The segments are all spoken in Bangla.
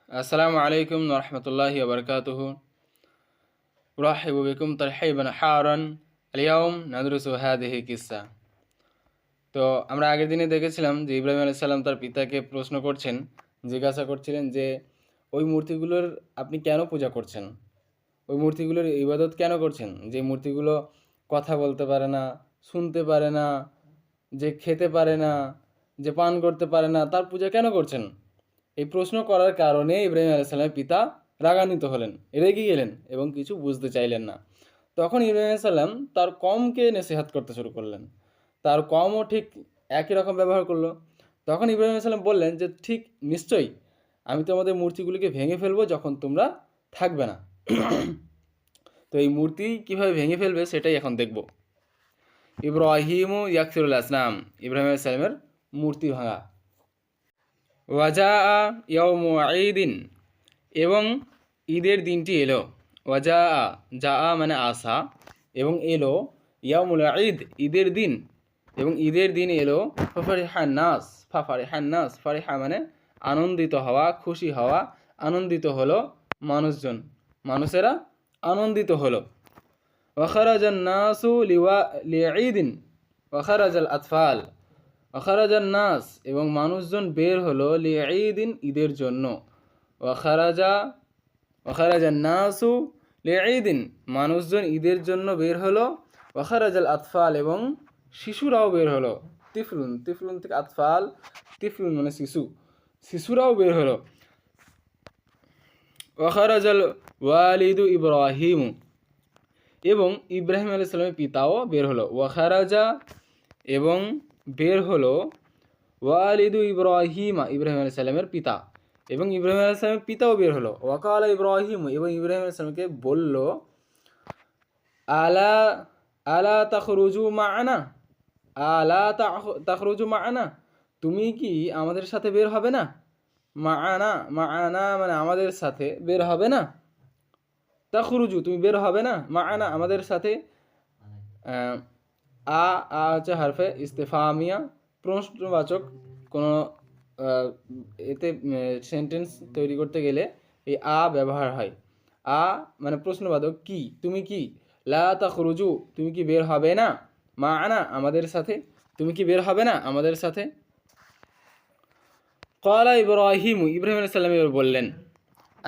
আসসালামু আলাইকুম ওরহমতুল্লাহি ওবরকাতুহু। উরাহিবু বিকুম তারহিবান হারান। আল-ইয়াউম নাদরুসু হাদিহি কিসসা। তো আমরা আগের দিনে দেখেছিলাম যে ইব্রাহিম আলাইহিস সালাম তার পিতাকে প্রশ্ন করছেন, জিজ্ঞাসা করছিলেন যে ওই মূর্তিগুলোর আপনি কেন পূজা করছেন, ওই মূর্তিগুলোর ইবাদত কেন করছেন, যে মূর্তিগুলো কথা বলতে পারে না, শুনতে পারে না, যে খেতে পারে না, যে পান করতে পারে না, তার পূজা কেন করছেন? এই প্রশ্ন করার কারণে ইব্রাহিম আলাইহিস সালামের পিতা রাগান্বিত হলেন, রেগে গেলেন এবং কিছু বুঝতে চাইলেন না। তখন ইব্রাহিম আলাইহিস সালাম তার কমকে নসিহত করতে শুরু করলেন। তার কমও ঠিক একই রকম ব্যবহার করলো। তখন ইব্রাহিম আলাইহিস সালাম বললেন যে ঠিক নিশ্চয়ই আমি তোমাদের মূর্তিগুলিকে ভেঙে ফেলবো যখন তোমরা থাকবে না। তো এই মূর্তি কীভাবে ভেঙে ফেলবে সেটাই এখন দেখব। ইব্রাহিমু ইয়াকসিরুল আসনাম, ইব্রাহিম আলাইহিস সালামের মূর্তি ভাঙা। ওয়াজা ইয়াউমু ঈদিন, এবং ঈদের দিনটি এলো। ওয়াজা যা মানে আসা, এবং এলো ইয়াউমুল ঈদ, ঈদের দিন, এবং ঈদের দিন এলো। ফাফারিহান নাস, ফাফারিহান নাস, ফারিহা মানে আনন্দিত হওয়া, খুশি হওয়া, আনন্দিত হলো মানুষজন, মানুষেরা আনন্দিত হলো। ওয়াখারাজান নাসু লিঈদিন ওয়াখারাজাল আতফাল, ওয়াখারাজান নাস এবং মানুষজন বের হলো লিঈদিন ঈদের জন্য। ওয়াখারাজান নাসু লিঈদিন মানুষজন ঈদের জন্য বের হলো। ওয়াখারাজাল আতফাল এবং শিশুরাও বের হলো। তিফলুন, তিফলুন থেকে আতফাল, তিফলুন মানে শিশু, শিশুরাও বের হলো। ওয়াখারাজাল ওয়ালিদু ইব্রাহিম, এবং ইব্রাহিম আলাইহিস সালামের পিতাও বের হলো। ওয়াখারাজা এবং বের হলো, ওয়ালিদু ইব্রাহিমা ইব্রাহিম আলাইহিস সালামের পিতা, এবং ইব্রাহিম আলাইহিস সালামের পিতাও বের হলো। ওয়াকালা ইব্রাহিম, এবং ইব্রাহিম আলাইহিস সালামকে বলল, আলা আলা তাখরুজু মাআনা, আলা তাখরুজু মাআনা, তুমি কি আমাদের সাথে বের হবে না? মাআনা, মাআনা মানে আমাদের সাথে বের হবে না। তাখরুজু তুমি বের হবে না, মাআনা আমাদের সাথে। হচ্ছে হারফে ইস্তেফামিয়া, প্রশ্নবাচক কোনো এতে সেন্টেন্স তৈরি করতে গেলে এই ব্যবহার হয়। মানে প্রশ্নবাচক, কি, তুমি কি, লা তাখরুজু তুমি কি বের হবে না, মাআনা আমাদের সাথে, তুমি কি বের হবে না আমাদের সাথে। ক্বালা ইব্রাহিম, ইব্রাহিম আলাইহিস সালাম এবার বললেন,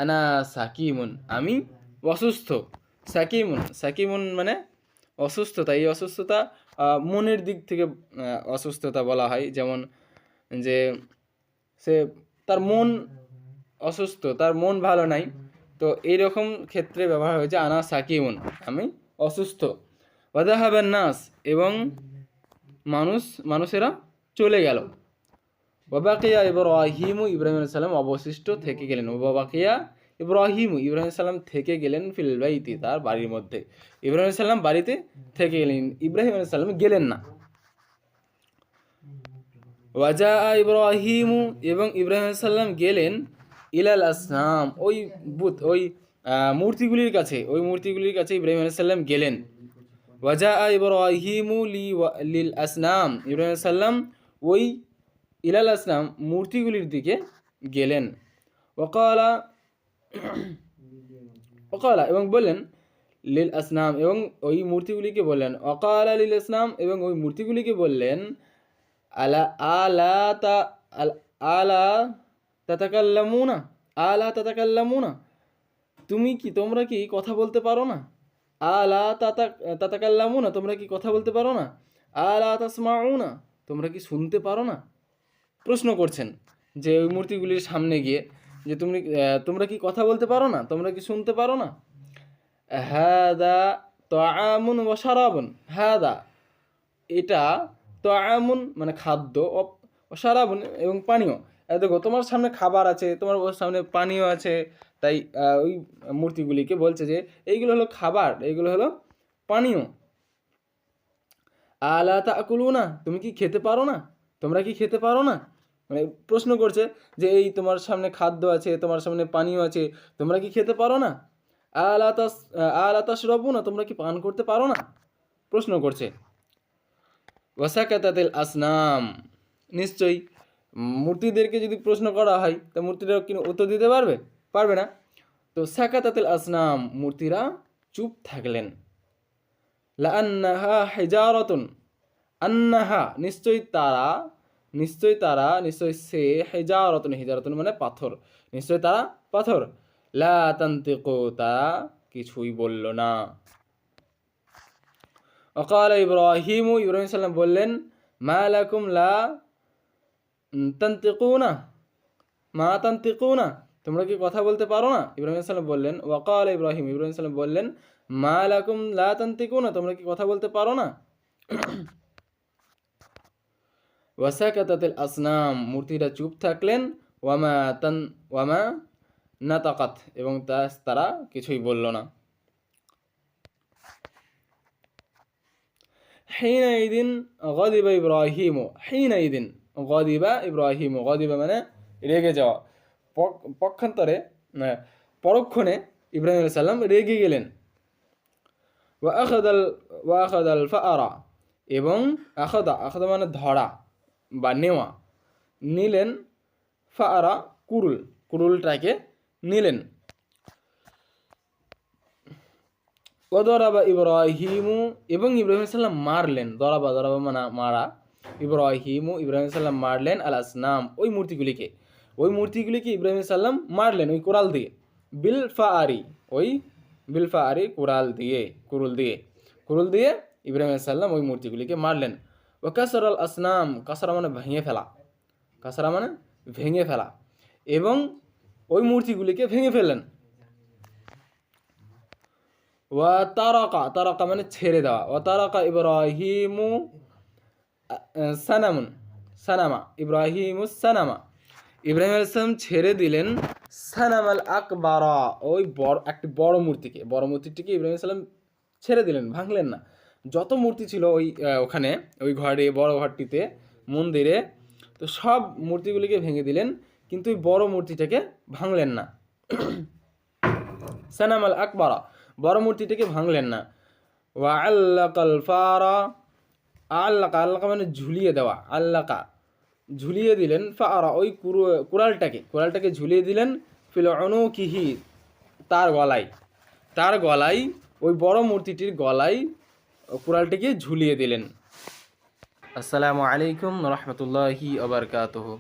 আনা সাকিমুন আমি অসুস্থ। সাকিমুন, সাকিমুন মানে অসুস্থতা। এই অসুস্থতা মনের দিক থেকে অসুস্থতা বলা হয়, যেমন যে সে তার মন অসুস্থ, তার মন ভালো নাই, তো এইরকম ক্ষেত্রে ব্যবহার হয়েছে আনা সাকিমুন আমি অসুস্থ। ওয়াদাহাবান নাস এবং মানুষেরা চলে গেল। ওয়াবাকিয়া ইব্রাহিমু ইব্রাহিম আলাইহিস সালাম অবশিষ্ট থেকে গেলেন। ওয়াবাকিয়া ইব্রাহিমু ইব্রাহিম আলাইহিস সালাম থেকে গেলেন ফিল বাইতি তার বাড়ির মধ্যে। ইব্রাহিম আলাইহিস সালাম বাড়িতে থেকে গেলেন, ইব্রাহিম আলাইহিস সালাম গেলেন না। ওয়াজা ইব্রাহিমু এবং ইব্রাহিম আলাইহিস সালাম গেলেন ইলাল আসনাম ওই বুত ওই মূর্তিগুলির কাছে, ওই মূর্তিগুলির কাছে ইব্রাহিম আলাইহিস সালাম গেলেন। ওয়াজা ইব্রাহিমু লিল আসনাম ইব্রাহিম আলাইহিস সালাম ওই ইলাল আসনাম মূর্তিগুলির দিকে গেলেন। ওয়াকালা ওয়াকালা এবং বললেন, লিল আসনাম এবং ওই মূর্তিগুলিকে বললেন। ওয়াকালা লিল আসনাম এবং ওই মূর্তিগুলিকে বললেন, আলা আলা তা আলা তাতাকাল্লামুনা, আলা তাতাকাল্লামুনা তুমি কি, তোমরা কি কথা বলতে পারো না। আলা তাতাকাল্লামুনা তোমরা কি কথা বলতে পারো না। আলা তাসমাউনা তোমরা কি শুনতে পারো না। প্রশ্ন করছেন যে ওই মূর্তিগুলির সামনে গিয়ে যে তোমরা কি কথা বলতে পারো না, তোমরা কি শুনতে পারো না। হাদা তাআমুন ওয়া শারাবুন, হাদা এটা, তাআমুন মানে খাদ্য, ও শারাবুন এবং পানীয়। দেখো তোমার সামনে খাবার আছে, তোমার সামনে পানীয় আছে, তাই ওই মূর্তিগুলিকে বলছে যে এইগুলো হলো খাবার, এইগুলো হলো পানীয়। আলা তাকুলুনা তুমি কি খেতে পারো না, তোমরা কি খেতে পারো না। মানে প্রশ্ন করছে যে এই তোমার সামনে খাদ্য আছে, তোমার সামনে পানীয় আছে, তোমরা কি খেতে পারো না। আলা তাশরাবুনা তোমরা কি পান করতে পারো না, প্রশ্ন করছে। ওয়াসাকাতাতিল আসনাম নিশ্চয়ই মূর্তিদেরকে যদি প্রশ্ন করা হয় তা মূর্তিরা কি উত্তর দিতে পারবে? পারবে না। তো সাকাতাতিল আসনাম, মূর্তিরা চুপ থাকলেন। লা আন্নাহা হিজারাতুন, আন্নাহা নিশ্চয়ই সে, হিজারাতুন, হিজারাতুন মানে পাথর, নিশ্চয়ই তারা পাথর। লা তানতিকু, তারা কিছুই বলল না। ওয়াকালা ইব্রাহিমু, ইব্রাহিম সাল্লাম বললেন, মা লাকুম লা তানতিকুনা, মা তানতিকুনা, তোমরা কি কথা বলতে পারো না? ইব্রাহিম সাল্লাম বললেন, ওয়াকালা ইব্রাহিম, ইব্রাহিম সাল্লাম বললেন, মা লাকুম লা তানতিকুনা, তোমরা কি কথা বলতে পারো না? ওয়াসাকাতাতিল আসনাম, মূর্তিরা চুপ থাকলেন। ওয়ামা নাতাকাত, এবং তারা কিছুই বলল না। হিনাইদিন গাদিবা ইব্রাহিমু, হিনাইদিন গাদিবা ইব্রাহিমু, গাদিবা মানে রেগে যাওয়া, পক্ষান্তরে পরক্ষণে ইব্রাহিম আলাইহিস সালাম রেগে গেলেন। ওয়া আখাদাল ফাআরা, এবং আখাদা মানে ধরা বা নেওয়া, নিলেন। ফাআরা কুরুলটাকে নিলেন। ওয়াদরাবা ইব্রাহিমু, এবং ইব্রাহিম সাল্লাম মারলেন। দরাবা মানে মারা। ইব্রাহিমু, ইব্রাহিম সাল্লাম মারলেন আল আসনাম, ওই মূর্তিগুলিকে ইব্রাহিম সাল্লাম মারলেন ওই কোরাল দিয়ে। বিল ফাআরি কুরুল দিয়ে ইব্রাহিম সাল্লাম ওই মূর্তিগুলিকে মারলেন। ওয়া কাসরাল আসনাম, কাসরা মানে ভেঙে ফেলা, এবং ওই মূর্তিগুলিকে ভেঙে ফেললেন। ওয়া তারাকা মানে ছেড়ে দেওয়া। ওয়া তারাকা ইব্রাহিমু সানামা, ইব্রাহিম আলাইহিস সালাম ছেড়ে দিলেন সানামাল আকবারা, ওই একটি বড় মূর্তিটিকে ইব্রাহিম সালাম ছেড়ে দিলেন, ভাঙলেন না। যত মূর্তি ছিল ওখানে ওই ঘরে, বড় ঘরটিতে, মন্দিরে, তো সব মূর্তিগুলিকে ভেঙে দিলেন, কিন্তু ওই বড় মূর্তিটাকে ভাঙলেন না। সানামাল আকবারা, বড় মূর্তিটাকে ভাঙলেন না। ওয়া আল্লাকাল ফারা, আল্লাকা মানে ঝুলিয়ে দেওয়া, ঝুলিয়ে দিলেন। ফারা ওই কুড়ালটাকে ঝুলিয়ে দিলেন। ফিল উনুকিহি, তার গলায়, ওই বড় মূর্তিটির গলায় কুড়ালটিকে ঝুলিয়ে দিলেন। আসসালামু আলাইকুম ওয়া রাহমাতুল্লাহি ওয়া বারাকাতুহু।